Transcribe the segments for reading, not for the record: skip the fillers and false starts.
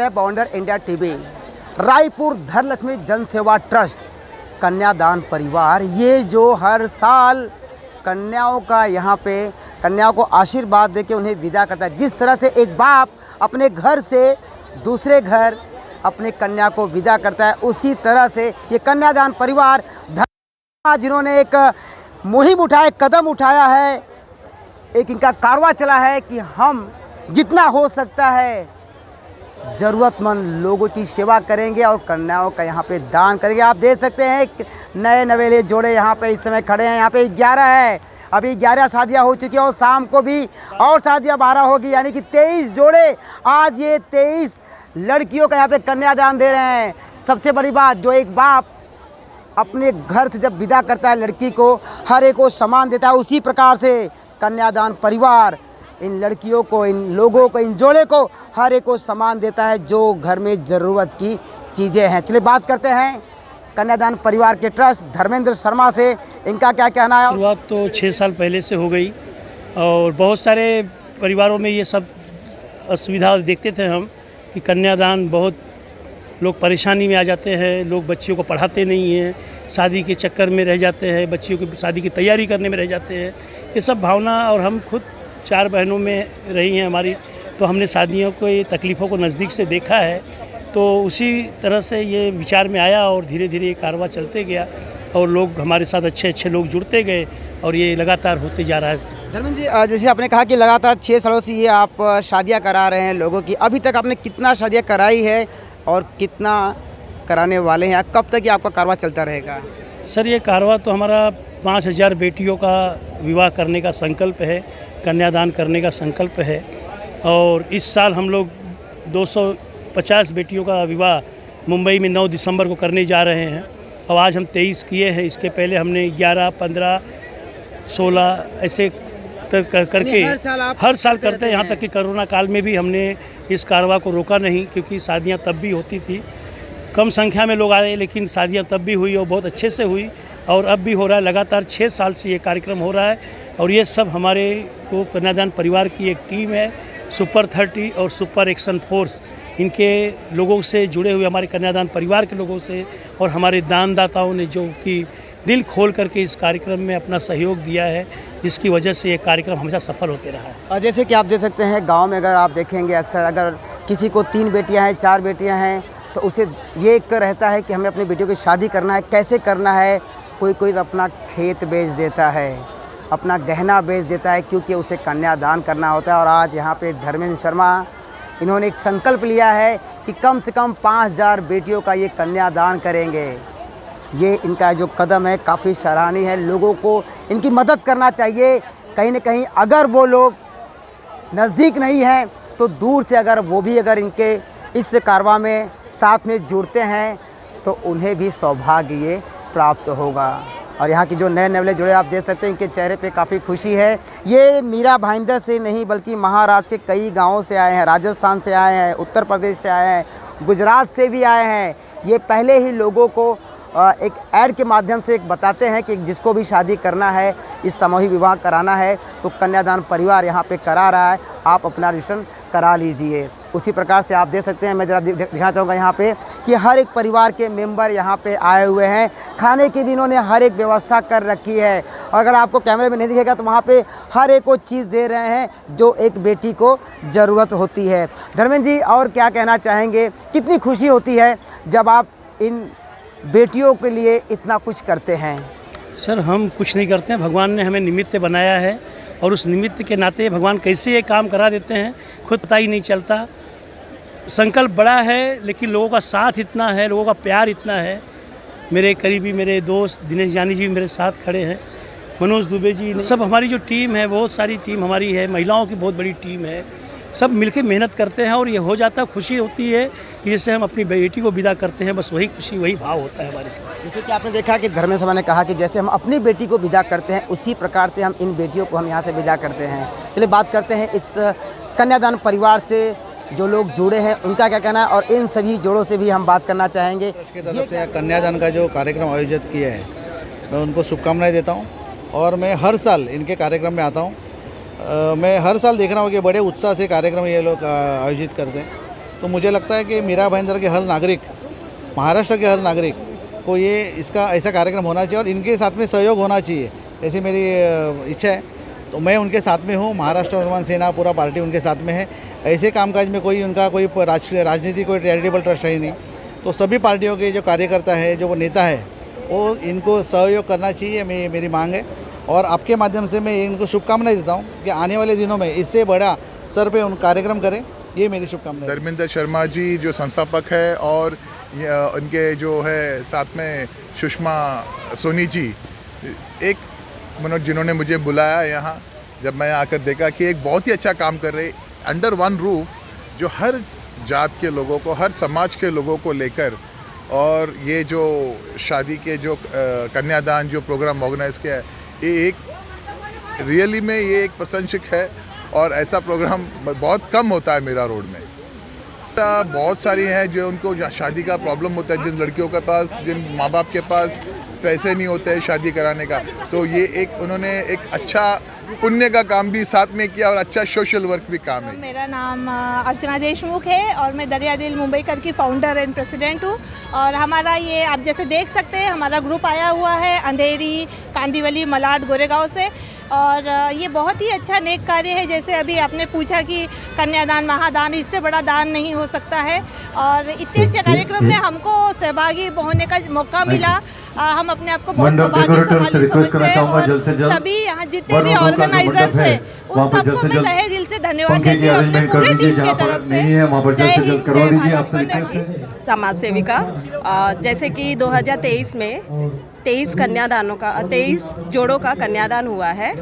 है बवंडर India TV. Raipur Dhanlaxmi जन सेवा ट्रस्ट कन्यादान परिवार, ये जो हर साल कन्याओं का यहाँ पे कन्याओं को आशीर्वाद देके उन्हें विदा करता है। जिस तरह से एक बाप अपने घर से दूसरे घर अपने कन्या को विदा करता है, उसी तरह से ये कन्यादान परिवार जिन्होंने एक मुहिम उठाया, कदम उठाया है, एक इनका कारवां चला है कि हम जितना हो सकता है ज़रूरतमंद लोगों की सेवा करेंगे और कन्याओं का यहाँ पे दान करेंगे। आप देख सकते हैं नए नवेले जोड़े यहाँ पे इस समय खड़े हैं। यहाँ पे 11 है, अभी 11 शादियाँ हो चुकी हैं और शाम को भी और शादियाँ 12 होगी, यानी कि 23 जोड़े। आज ये 23 लड़कियों का यहाँ पे कन्यादान दे रहे हैं। सबसे बड़ी बात, जो एक बाप अपने घर से जब विदा करता है लड़की को, हर एक को सम्मान देता है, उसी प्रकार से कन्यादान परिवार इन लड़कियों को, इन लोगों को, इन जोड़े को हर एक को सम्मान देता है जो घर में ज़रूरत की चीज़ें हैं। चलिए बात करते हैं कन्यादान परिवार के ट्रस्ट धर्मेंद्र शर्मा से, इनका क्या कहना है। शुरुआत तो 6 साल पहले से हो गई और बहुत सारे परिवारों में ये सब असुविधा देखते थे हम कि कन्यादान, बहुत लोग परेशानी में आ जाते हैं, लोग बच्चियों को पढ़ाते नहीं हैं, शादी के चक्कर में रह जाते हैं, बच्चियों की शादी की तैयारी करने में रह जाते हैं। ये सब भावना, और हम खुद 4 बहनों में रही हैं हमारी, तो हमने शादियों को, ये तकलीफ़ों को नज़दीक से देखा है। तो उसी तरह से ये विचार में आया और धीरे धीरे ये कारवां चलते गया और लोग हमारे साथ अच्छे अच्छे लोग जुड़ते गए और ये लगातार होते जा रहा है। धर्मेंद्र जी, जैसे आपने कहा कि लगातार 6 सालों से ये आप शादियां करा रहे हैं लोगों की, अभी तक आपने कितना शादियां कराई है और कितना कराने वाले हैं? कब तक ये आपका कारवां चलता रहेगा? सर, ये कारवां तो हमारा 5000 बेटियों का विवाह करने का संकल्प है, कन्यादान करने का संकल्प है। और इस साल हम लोग 250 बेटियों का विवाह मुंबई में 9 दिसंबर को करने जा रहे हैं और आज हम 23 किए हैं। इसके पहले हमने 11, 15, 16 ऐसे करके हर साल करते हैं। यहाँ तक कि कोरोना काल में भी हमने इस कारवां को रोका नहीं, क्योंकि शादियाँ तब भी होती थी, कम संख्या में लोग आए, लेकिन शादियाँ तब भी हुई और बहुत अच्छे से हुई और अब भी हो रहा है। लगातार 6 साल से ये कार्यक्रम हो रहा है और ये सब हमारे को कन्यादान परिवार की एक टीम है, सुपर 30 और सुपर एक्शन फोर्स, इनके लोगों से जुड़े हुए हमारे कन्यादान परिवार के लोगों से और हमारे दानदाताओं ने जो कि दिल खोल करके इस कार्यक्रम में अपना सहयोग दिया है, जिसकी वजह से ये कार्यक्रम हमेशा सफल होते रहा है। और जैसे कि आप देख सकते हैं गांव में, अगर आप देखेंगे अक्सर अगर किसी को 3 बेटियां हैं, 4 बेटियां हैं, तो उसे ये एक रहता है कि हमें अपनी बेटियों की शादी करना है, कैसे करना है। कोई अपना खेत बेच देता है, अपना गहना बेच देता है, क्योंकि उसे कन्यादान करना होता है। और आज यहाँ पे धर्मेंद्र शर्मा, इन्होंने एक संकल्प लिया है कि कम से कम 5000 बेटियों का ये कन्यादान करेंगे। ये इनका जो कदम है काफ़ी सराहनीय है। लोगों को इनकी मदद करना चाहिए। कहीं न कहीं अगर वो लोग नज़दीक नहीं हैं तो दूर से अगर वो भी अगर इनके इस कारवां में साथ में जुड़ते हैं तो उन्हें भी सौभाग्य ये प्राप्त होगा। और यहाँ की जो नए नवले जुड़े आप देख सकते हैं, इनके चेहरे पे काफ़ी खुशी है। ये मीरा भाईंदर से नहीं बल्कि महाराष्ट्र के कई गाँवों से आए हैं, राजस्थान से आए हैं, उत्तर प्रदेश से आए हैं, गुजरात से भी आए हैं। ये पहले ही लोगों को एक ऐड के माध्यम से एक बताते हैं कि जिसको भी शादी करना है, इस सामूहिक विवाह कराना है, तो कन्यादान परिवार यहाँ पे करा रहा है, आप अपना रजिस्ट्रेशन करा लीजिए। उसी प्रकार से आप देख सकते हैं, मैं ज़रा दिखाना चाहूँगा यहाँ पे कि हर एक परिवार के मेंबर यहाँ पे आए हुए हैं। खाने की भी इन्होंने हर एक व्यवस्था कर रखी है। और अगर आपको कैमरे में नहीं दिखेगा तो वहाँ पे हर एक को चीज़ दे रहे हैं जो एक बेटी को ज़रूरत होती है। धर्मेंद्र जी, और क्या कहना चाहेंगे, कितनी खुशी होती है जब आप इन बेटियों के लिए इतना कुछ करते हैं? सर, हम कुछ नहीं करते हैं, भगवान ने हमें निमित्त बनाया है और उस निमित्त के नाते भगवान कैसे ये काम करा देते हैं खुद पता ही नहीं चलता। संकल्प बड़ा है, लेकिन लोगों का साथ इतना है, लोगों का प्यार इतना है। मेरे करीबी, मेरे दोस्त दिनेश जानी जी मेरे साथ खड़े हैं, मनोज दुबे जी, सब हमारी जो टीम है, बहुत सारी टीम हमारी है, महिलाओं की बहुत बड़ी टीम है, सब मिलकर मेहनत करते हैं और ये हो जाता है। खुशी होती है कि जैसे हम अपनी बेटी को विदा करते हैं, बस वही खुशी, वही भाव होता है हमारे साथ। जैसे कि आपने देखा कि धर्मेंद्र शर्मा ने कहा कि जैसे हम अपनी बेटी को विदा करते हैं, उसी प्रकार से हम इन बेटियों को हम यहाँ से विदा करते हैं। चलिए बात करते हैं इस कन्यादान परिवार से जो लोग जुड़े हैं, उनका क्या कहना है, और इन सभी जोड़ों से भी हम बात करना चाहेंगे। इसकी तरफ से कन्यादान का जो कार्यक्रम आयोजित किया है, मैं उनको शुभकामनाएं देता हूँ और मैं हर साल इनके कार्यक्रम में आता हूँ। मैं हर साल देख रहा हूँ कि बड़े उत्साह से कार्यक्रम ये लोग आयोजित करते हैं तो मुझे लगता है कि मीरा भाईंदर के हर नागरिक, महाराष्ट्र के हर नागरिक को ये इसका ऐसा कार्यक्रम होना चाहिए और इनके साथ में सहयोग होना चाहिए, ऐसी मेरी इच्छा है। तो मैं उनके साथ में हूँ, महाराष्ट्र निर्माण सेना पूरा पार्टी उनके साथ में है। ऐसे कामकाज में कोई उनका कोई राजनीति कोई चैरिटेबल ट्रस्ट है नहीं, तो सभी पार्टियों के जो कार्यकर्ता है, जो वो नेता है, वो इनको सहयोग करना चाहिए, मेरी मांग है। और आपके माध्यम से मैं इनको शुभकामनाएं देता हूँ कि आने वाले दिनों में इससे बड़ा स्तर पे उन कार्यक्रम करें, ये मेरी शुभकामनाएं। धर्मेंद्र शर्मा जी जो संस्थापक है और उनके जो है साथ में सुषमा सोनी जी, एक जिन्होंने मुझे बुलाया यहाँ, जब मैं आकर देखा कि एक बहुत ही अच्छा काम कर रहे अंडर वन रूफ, जो हर जात के लोगों को, हर समाज के लोगों को लेकर, और ये जो शादी के जो कन्यादान जो प्रोग्राम ऑर्गेनाइज किया है, ये एक रियली में ये एक प्रशंसक है और ऐसा प्रोग्राम बहुत कम होता है मेरा रोड में। बहुत सारी हैं जो उनको शादी का प्रॉब्लम होता है, जिन लड़कियों के पास, जिन माँ बाप के पास पैसे नहीं होते हैं शादी कराने का, तो ये एक उन्होंने एक अच्छा पुण्य का काम भी साथ में किया और अच्छा सोशल वर्क भी काम है। मेरा नाम अर्चना देशमुख है और मैं दरिया दिल मुंबईकर की फाउंडर एंड प्रेसिडेंट हूँ। और हमारा ये आप जैसे देख सकते हैं, हमारा ग्रुप आया हुआ है अंधेरी, कांदीवली, मलाड, गोरेगांव से। और ये बहुत ही अच्छा नेक कार्य है। जैसे अभी आपने पूछा कि कन्यादान, महादान, इससे बड़ा दान नहीं हो सकता है। और इतने अच्छे कार्यक्रम में हमको सहभागी होने का मौका मिला। हम अपने आप को बहुत सौभाग्यशाली समझते हैं और सभी यहाँ जितने भी ऑर्गेनाइजर्स हैं उन सबको मैं तहे दिल से धन्यवाद देती हूँ अपने पूरी टीम के तरफ से। जय हिंद, जय भारत माता की। समाज सेविका, जैसे कि 2023 में 23 जोड़ों का कन्यादान हुआ है।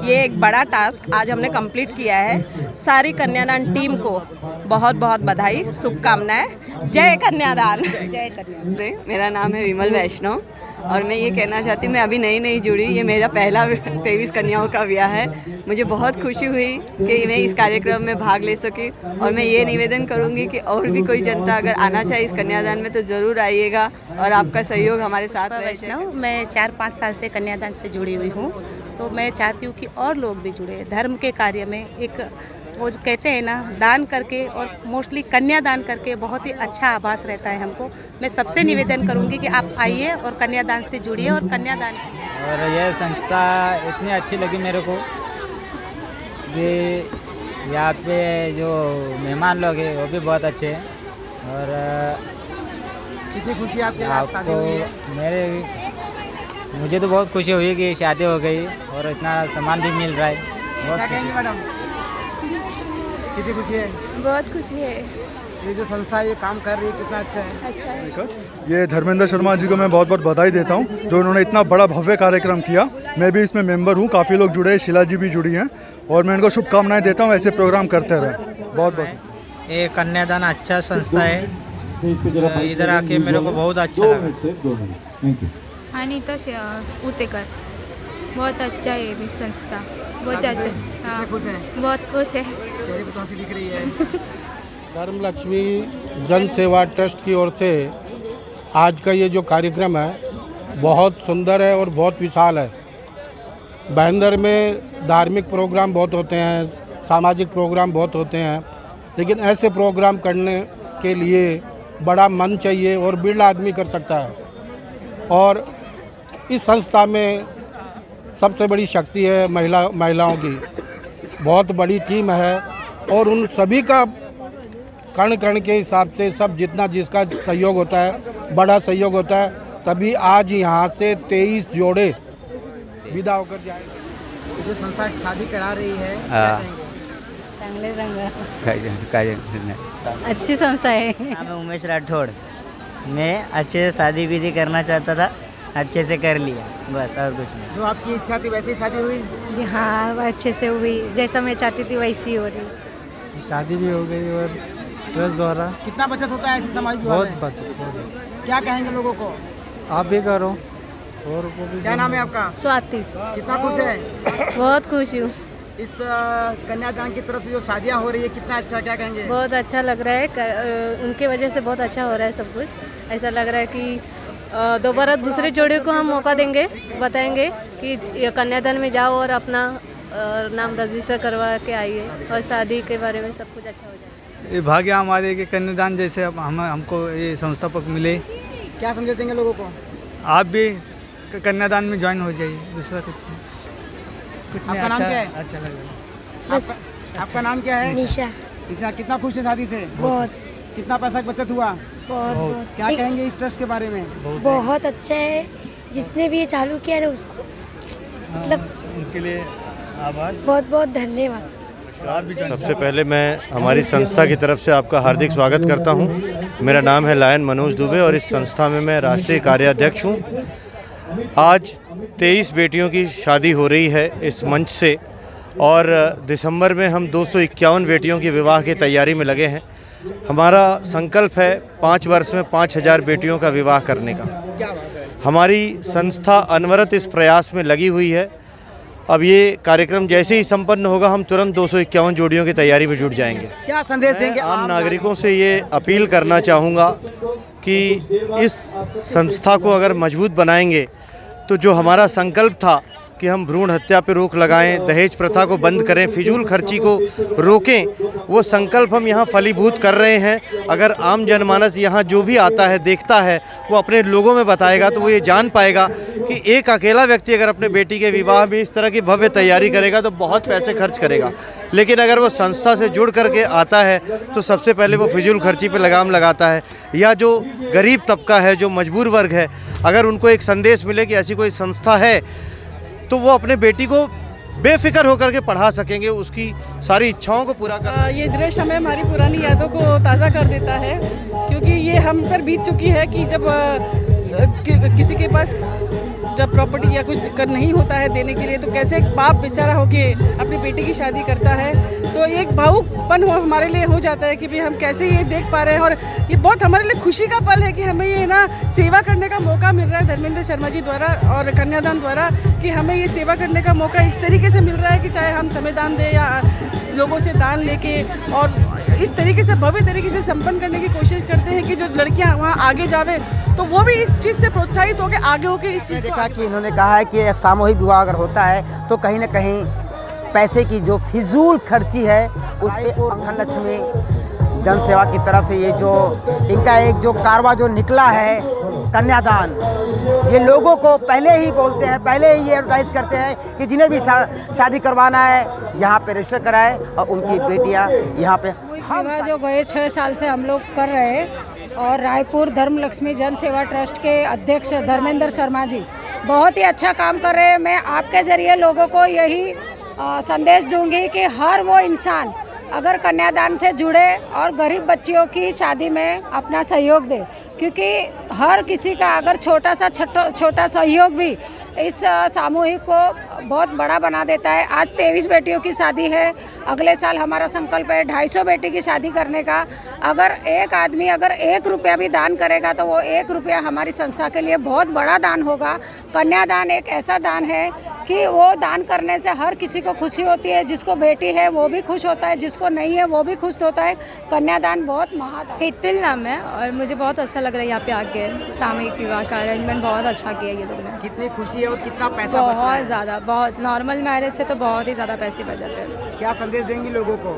ये एक बड़ा टास्क आज हमने कंप्लीट किया है। सारी कन्यादान टीम को बहुत बहुत बधाई, शुभकामनाएं। जय कन्यादान। जय कन्यादान। मेरा नाम है विमल वैष्णव और मैं ये कहना चाहती हूँ, मैं अभी नई जुड़ी, ये मेरा पहला 23 कन्याओं का ब्याह है। मुझे बहुत खुशी हुई कि मैं इस कार्यक्रम में भाग ले सकी और मैं ये निवेदन करूँगी कि और भी कोई जनता अगर आना चाहे इस कन्यादान में तो ज़रूर आइएगा और आपका सहयोग हमारे साथ रहेगा। मैं 4-5 साल से कन्यादान से जुड़ी हुई हूँ, तो मैं चाहती हूँ कि और लोग भी जुड़े धर्म के कार्य में। एक वो जो कहते हैं ना, दान करके और मोस्टली कन्यादान करके बहुत ही अच्छा आभास रहता है हमको। मैं सबसे निवेदन करूंगी कि आप आइए और कन्यादान से जुड़िए और कन्यादान कीजिए। और यह संस्था इतनी अच्छी लगी मेरे को कि यहाँ पे जो मेहमान लोग हैं वो भी बहुत अच्छे हैं। और कितनी खुशी आपको मुझे तो बहुत खुशी हुई कि शादी हो गई और इतना सामान भी मिल रहा है। बहुत मैडम, कितनी खुशी है? बहुत खुशी है। ये जो संस्था ये काम कर रही है कितना अच्छा है। अच्छा है। ये धर्मेंद्र शर्मा जी को मैं बहुत बहुत बधाई देता हूँ, जो उन्होंने इतना बड़ा भव्य कार्यक्रम किया। मैं भी इसमें मेंबर हूँ, काफ़ी लोग जुड़े हैं, शीला जी भी जुड़ी हैं और मैं इनको शुभकामनाएं देता हूँ, ऐसे प्रोग्राम करते रहे। बहुत बहुत। ये कन्यादान अच्छा संस्था है, इधर आके मेरे को बहुत अच्छा लगा। अनीता उतेकर, बहुत अच्छा है ये भी संस्था, बहुत अच्छा। हाँ, बहुत खुश है। दिख रही है। धर्म लक्ष्मी जन सेवा ट्रस्ट की ओर से आज का ये जो कार्यक्रम है बहुत सुंदर है और बहुत विशाल है। भाईंदर में धार्मिक प्रोग्राम बहुत होते हैं, सामाजिक प्रोग्राम बहुत होते हैं, लेकिन ऐसे प्रोग्राम करने के लिए बड़ा मन चाहिए और बिरला आदमी कर सकता है। और इस संस्था में सबसे बड़ी शक्ति है महिलाओं की। बहुत बड़ी टीम है और उन सभी का कण कण के हिसाब से सब जितना जिसका सहयोग होता है, बड़ा सहयोग होता है, तभी आज यहाँ से 23 जोड़े विदा होकर जाएंगे। जो संस्था शादी करा रही है, चांगले अच्छी संस्था है। मैं उमेश राठौड़, मैं अच्छे से शादी विधि करना चाहता था, अच्छे से कर लिया, बस और कुछ नहीं। जो आपकी इच्छा थी वैसी शादी हुई? जी हाँ, अच्छे से हुई, जैसा मैं चाहती थी वैसी हो रही। शादी भी हो गई और ट्रस्ट द्वारा कितना बचत होता है ऐसे समाज? बहुत बचत। क्या कहेंगे लोगों को? आप भी करो और को भी। क्या नाम है आपका? स्वाति। कितना खुश है? बहुत खुश हूँ। इस कन्यादान की तरफ से जो शादियाँ हो रही है कितना अच्छा, क्या कहेंगे? बहुत अच्छा लग रहा है, उनके वजह से बहुत अच्छा हो रहा है सब कुछ। ऐसा लग रहा है कि दोबारा दूसरे जोड़े को हम मौका देंगे, बताएंगे कि कन्यादान में जाओ और अपना नाम रजिस्टर करवा के आइए और शादी के बारे में सब कुछ अच्छा हो जाए। ये भाग्य हमारे के कन्यादान जैसे हमको ये संस्थापक मिले। क्या संदेश देंगे लोगों को? आप भी कन्यादान में ज्वाइन हो जाइए, दूसरा कुछ नहीं। आपका नाम क्या है? अच्छा लगेगा। आपका नाम क्या है? निशा। निशा, कितना खुश है शादी से? बहुत। कितना पैसा की बचत हुआ? बहुत। क्या कहेंगे इस ट्रस्ट के बारे में? बहुत अच्छा है, जिसने भी ये चालू किया है उसको मतलब उनके लिए आभार, बहुत बहुत धन्यवाद। सबसे पहले मैं हमारी संस्था की तरफ से आपका हार्दिक स्वागत करता हूं। मेरा नाम है लायन मनोज दुबे और इस संस्था में मैं राष्ट्रीय कार्याध्यक्ष हूं। आज 23 बेटियों की शादी हो रही है इस मंच से और दिसंबर में हम 251 बेटियों की विवाह की तैयारी में लगे हैं। हमारा संकल्प है 5 वर्ष में 5000 बेटियों का विवाह करने का। हमारी संस्था अनवरत इस प्रयास में लगी हुई है। अब ये कार्यक्रम जैसे ही संपन्न होगा हम तुरंत 251 जोड़ियों की तैयारी में जुट जाएंगे। क्या संदेश देंगे? आम नागरिकों से ये अपील करना चाहूँगा कि इस संस्था को अगर मजबूत बनाएंगे तो जो हमारा संकल्प था कि हम भ्रूण हत्या पर रोक लगाएं, दहेज प्रथा को बंद करें, फिजूल खर्ची को रोकें, वो संकल्प हम यहाँ फलीभूत कर रहे हैं। अगर आम जनमानस यहाँ जो भी आता है देखता है वो अपने लोगों में बताएगा तो वो ये जान पाएगा कि एक अकेला व्यक्ति अगर अपने बेटी के विवाह में इस तरह की भव्य तैयारी करेगा तो बहुत पैसे खर्च करेगा, लेकिन अगर वो संस्था से जुड़ करके आता है तो सबसे पहले वो फिजूल खर्ची पर लगाम लगाता है। या जो गरीब तबका है, जो मजबूर वर्ग है, अगर उनको एक संदेश मिले कि ऐसी कोई संस्था है तो वो अपने बेटी को बेफिक्र होकर के पढ़ा सकेंगे, उसकी सारी इच्छाओं को पूरा कर। ये दृश्य हमें हमारी पुरानी यादों को ताज़ा कर देता है, क्योंकि ये हम पर बीत चुकी है कि जब किसी के पास जब प्रॉपर्टी या कुछ कर नहीं होता है देने के लिए तो कैसे एक बाप बेचारा होके अपनी बेटी की शादी करता है। तो एक भावुकपन हमारे लिए हो जाता है कि भाई हम कैसे ये देख पा रहे हैं, और ये बहुत हमारे लिए खुशी का पल है कि हमें ये ना सेवा करने का मौका मिल रहा है धर्मेंद्र शर्मा जी द्वारा और कन्यादान द्वारा, कि हमें ये सेवा करने का मौका इस तरीके से मिल रहा है कि चाहे हम समय दान दें या लोगों से दान लेके और इस तरीके से भव्य तरीके से संपन्न करने की कोशिश करते हैं कि जो लड़कियाँ वहाँ आगे जावे तो वो भी इस चीज़ से प्रोत्साहित होकर आगे होकर इस चीज़ को कि इन्होंने कहा है कि सामूहिक विवाह अगर होता है तो कहीं ना कहीं पैसे की जो फिजूल खर्ची है उस पर धनलक्ष्मी जन सेवा की तरफ से ये जो इनका एक जो कारवा जो निकला है कन्यादान, ये लोगों को पहले ही बोलते हैं, पहले ही ये एडवर्टाइज करते हैं कि जिन्हें भी शादी करवाना है यहाँ पे रजिस्टर कराए और उनकी बेटियाँ यहाँ पे। विवाह जो गए 6 साल से हम लोग कर रहे हैं और रायपुर धर्म लक्ष्मी जन सेवा ट्रस्ट के अध्यक्ष धर्मेंद्र शर्मा जी बहुत ही अच्छा काम कर रहे हैं। मैं आपके ज़रिए लोगों को यही संदेश दूंगी कि हर वो इंसान अगर कन्यादान से जुड़े और गरीब बच्चियों की शादी में अपना सहयोग दे, क्योंकि हर किसी का अगर छोटा सहयोग भी इस सामूहिक को बहुत बड़ा बना देता है। आज 23 बेटियों की शादी है, अगले साल हमारा संकल्प है 250 बेटी की शादी करने का। अगर एक आदमी अगर 1 रुपया भी दान करेगा तो वो 1 रुपया हमारी संस्था के लिए बहुत बड़ा दान होगा। कन्यादान एक ऐसा दान है कि वो दान करने से हर किसी को खुशी होती है, जिसको बेटी है वो भी खुश होता है, जिसको नहीं है वो भी खुश होता है। कन्यादान बहुत महादान। हितिल नाम है और मुझे बहुत अच्छा लग रहा है यहाँ पे आके सामूहिक विवाह का अरेंजमेंट बहुत अच्छा किया ये लोगों ने। कितनी खुशी है और कितना पैसा बहुत ज़्यादा, बहुत नॉर्मल मैरिज से तो बहुत ही ज़्यादा पैसे बच जाते हैं। क्या संदेश देंगी लोगों को?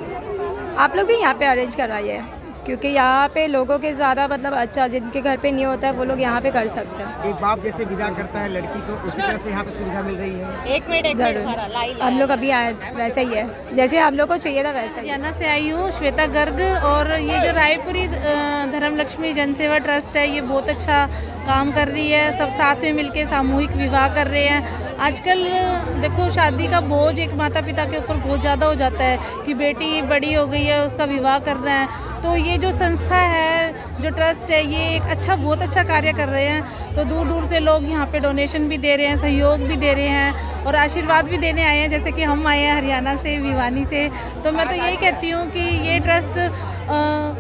आप लोग भी यहाँ पे अरेंज करवाइए, क्योंकि यहाँ पे लोगों के ज़्यादा मतलब अच्छा जिनके घर पे नहीं होता है वो लोग यहाँ पे कर सकते हैं। एक बाप जैसे विदा करता है लड़की को, उसी तरह से यहाँ पे सुविधा मिल रही है। एक मिनट जरूर, हम लोग अभी आए वैसे ही है जैसे हम लोग को चाहिए था वैसा ही। हरियाणा से आई हूँ, श्वेता गर्ग, और ये जो रायपुरी धर्म लक्ष्मी जन सेवा ट्रस्ट है ये बहुत अच्छा काम कर रही है। सब साथ में मिलके सामूहिक विवाह कर रहे हैं। आजकल देखो शादी का बोझ एक माता पिता के ऊपर बहुत ज़्यादा हो जाता है कि बेटी बड़ी हो गई है उसका विवाह करना है, तो ये जो संस्था है जो ट्रस्ट है ये एक बहुत अच्छा कार्य कर रहे हैं। तो दूर दूर से लोग यहाँ पे डोनेशन भी दे रहे हैं, सहयोग भी दे रहे हैं और आशीर्वाद भी देने आए हैं, जैसे कि हम आए हैं हरियाणा से, भिवानी से। तो मैं तो यही कहती हूँ कि ये ट्रस्ट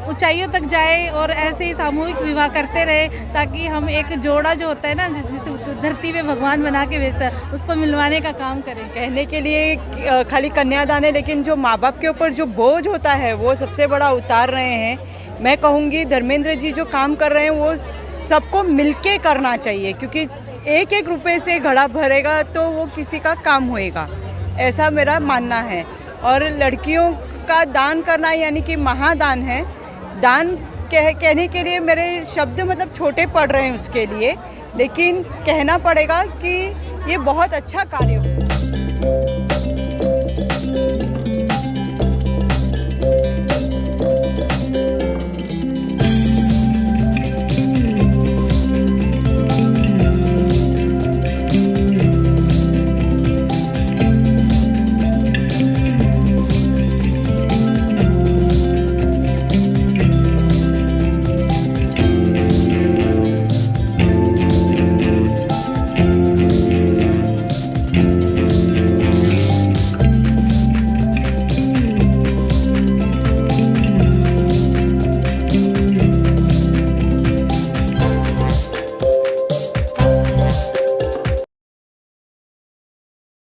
ऊंचाइयों तक जाए और ऐसे ही सामूहिक विवाह करते रहे, ताकि हम एक जोड़ा जो होता है ना जिस धरती पे भगवान बना के भेजता है उसको मिलवाने का काम करें। कहने के लिए खाली कन्यादान है, लेकिन जो माँ बाप के ऊपर जो बोझ होता है वो सबसे बड़ा उतार रहे हैं। मैं कहूँगी धर्मेंद्र जी जो काम कर रहे हैं वो सबको मिलके करना चाहिए, क्योंकि एक एक रुपए से घड़ा भरेगा तो वो किसी का काम होएगा, ऐसा मेरा मानना है। और लड़कियों का दान करना यानी कि महादान है। दान कहने के लिए मेरे शब्द मतलब छोटे पड़ रहे हैं उसके लिए, लेकिन कहना पड़ेगा कि ये बहुत अच्छा कार्य है।